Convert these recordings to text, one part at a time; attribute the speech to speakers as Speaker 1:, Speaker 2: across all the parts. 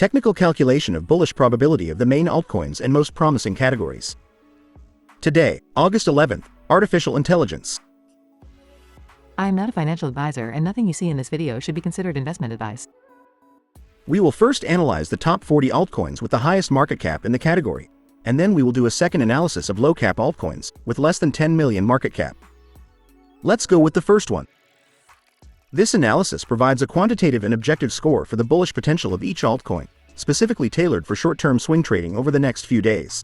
Speaker 1: Technical calculation of bullish probability of the main altcoins and most promising categories. Today, August 11th, Artificial Intelligence.
Speaker 2: I am not a financial advisor, and nothing you see in this video should be considered investment advice.
Speaker 1: We will first analyze the top 40 altcoins with the highest market cap in the category, and then we will do a second analysis of low-cap altcoins with less than 10 million market cap. Let's go with the first one. This analysis provides a quantitative and objective score for the bullish potential of each altcoin, specifically tailored for short-term swing trading over the next few days.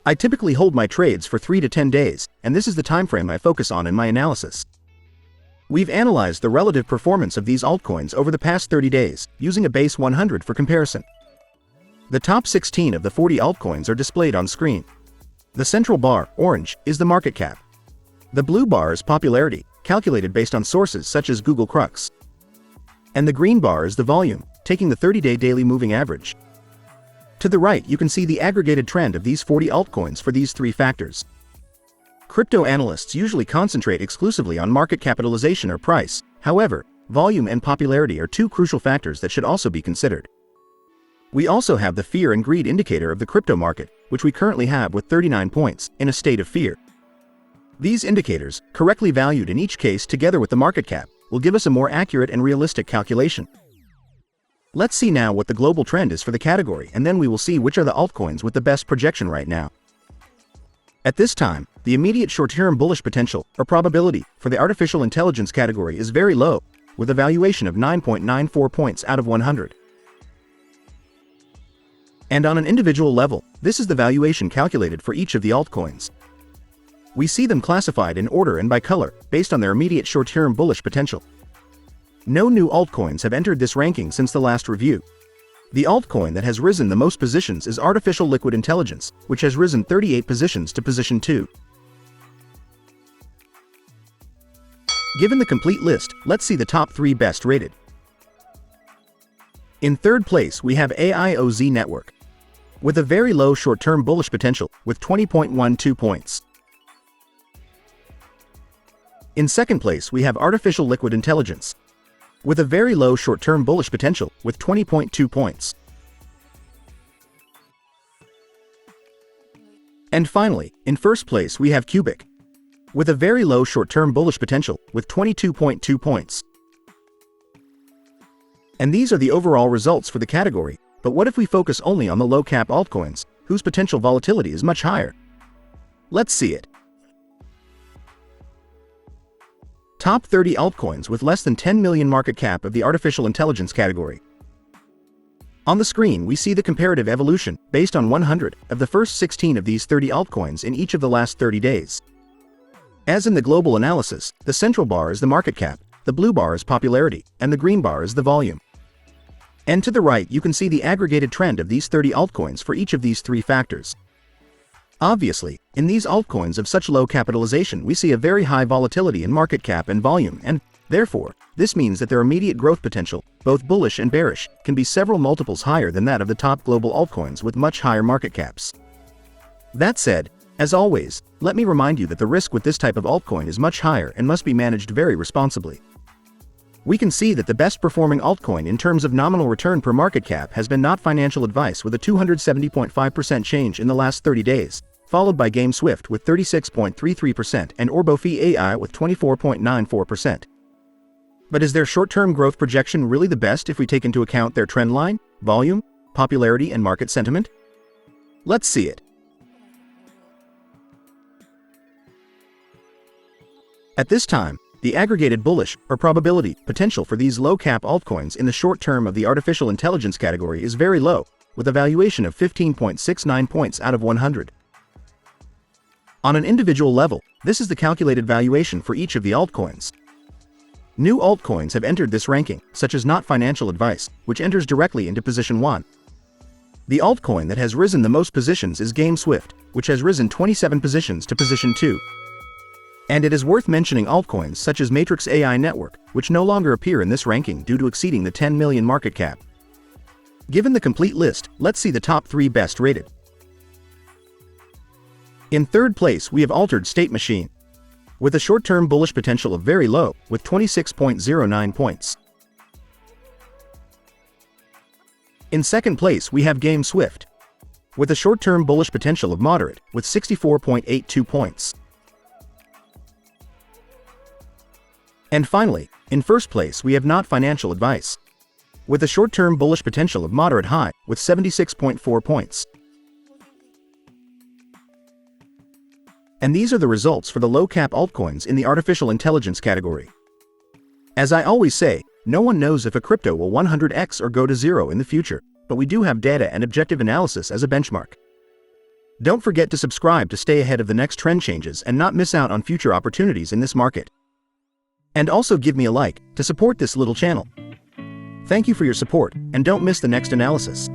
Speaker 1: I typically hold my trades for 3 to 10 days, and this is the time frame I focus on in my analysis. We've analyzed the relative performance of these altcoins over the past 30 days, using a base 100 for comparison. The top 16 of the 40 altcoins are displayed on screen. The central bar, orange, is the market cap. The blue bar is popularity, calculated based on sources such as Google Crux. And the green bar is the volume, taking the 30-day daily moving average. To the right, you can see the aggregated trend of these 40 altcoins for these three factors. Crypto analysts usually concentrate exclusively on market capitalization or price. However, volume and popularity are two crucial factors that should also be considered. We also have the fear and greed indicator of the crypto market, which we currently have with 39 points, in a state of fear. These indicators, correctly valued in each case together with the market cap, will give us a more accurate and realistic calculation. Let's see now what the global trend is for the category, and then we will see which are the altcoins with the best projection right now. At this time, the immediate short-term bullish potential, or probability, for the artificial intelligence category is very low, with a valuation of 9.94 points out of 100. And on an individual level, this is the valuation calculated for each of the altcoins. We see them classified in order and by color, based on their immediate short-term bullish potential. No new altcoins have entered this ranking since the last review. The altcoin that has risen the most positions is Artificial Liquid Intelligence, which has risen 38 positions to position 2. Given the complete list, let's see the top 3 best rated. In third place, we have AIOZ Network, with a very low short-term bullish potential, with 20.12 points. In second place, we have Artificial Liquid Intelligence, with a very low short-term bullish potential, with 20.2 points. And finally, in first place, we have Qubic, with a very low short-term bullish potential, with 22.2 points. And these are the overall results for the category, but what if we focus only on the low-cap altcoins, whose potential volatility is much higher? Let's see it. Top 30 altcoins with less than 10 million market cap of the artificial intelligence category. On the screen, we see the comparative evolution, based on 100, of the first 16 of these 30 altcoins in each of the last 30 days. As in the global analysis, the central bar is the market cap, the blue bar is popularity, and the green bar is the volume. And to the right, you can see the aggregated trend of these 30 altcoins for each of these three factors. Obviously, in these altcoins of such low capitalization, we see a very high volatility in market cap and volume, and, therefore, this means that their immediate growth potential, both bullish and bearish, can be several multiples higher than that of the top global altcoins with much higher market caps. That said, as always, let me remind you that the risk with this type of altcoin is much higher and must be managed very responsibly. We can see that the best performing altcoin in terms of nominal return per market cap has been Not Financial Advice with a 270.5% change in the last 30 days, followed by GameSwift with 36.33% and Orbofi AI with 24.94%. But is their short-term growth projection really the best if we take into account their trend line, volume, popularity, and market sentiment? Let's see it. At this time, the aggregated bullish, or probability, potential for these low-cap altcoins in the short term of the artificial intelligence category is very low, with a valuation of 15.69 points out of 100. On an individual level, this is the calculated valuation for each of the altcoins. New altcoins have entered this ranking, such as Not Financial Advice, which enters directly into position 1. The altcoin that has risen the most positions is GameSwift, which has risen 27 positions to position 2. And it is worth mentioning altcoins such as Matrix AI Network, which no longer appear in this ranking due to exceeding the 10 million market cap. Given the complete list, let's see the top 3 best rated. In third place, we have Altered State Machine, with a short-term bullish potential of very low, with 26.09 points. In second place, we have GameSwift, with a short-term bullish potential of moderate, with 64.82 points. And finally, in first place, we have Not Financial Advice, with a short-term bullish potential of moderate high, with 76.4 points. And these are the results for the low-cap altcoins in the artificial intelligence category. As I always say, no one knows if a crypto will 100x or go to zero in the future, but we do have data and objective analysis as a benchmark. Don't forget to subscribe to stay ahead of the next trend changes and not miss out on future opportunities in this market. And also give me a like to support this little channel. Thank you for your support, and don't miss the next analysis.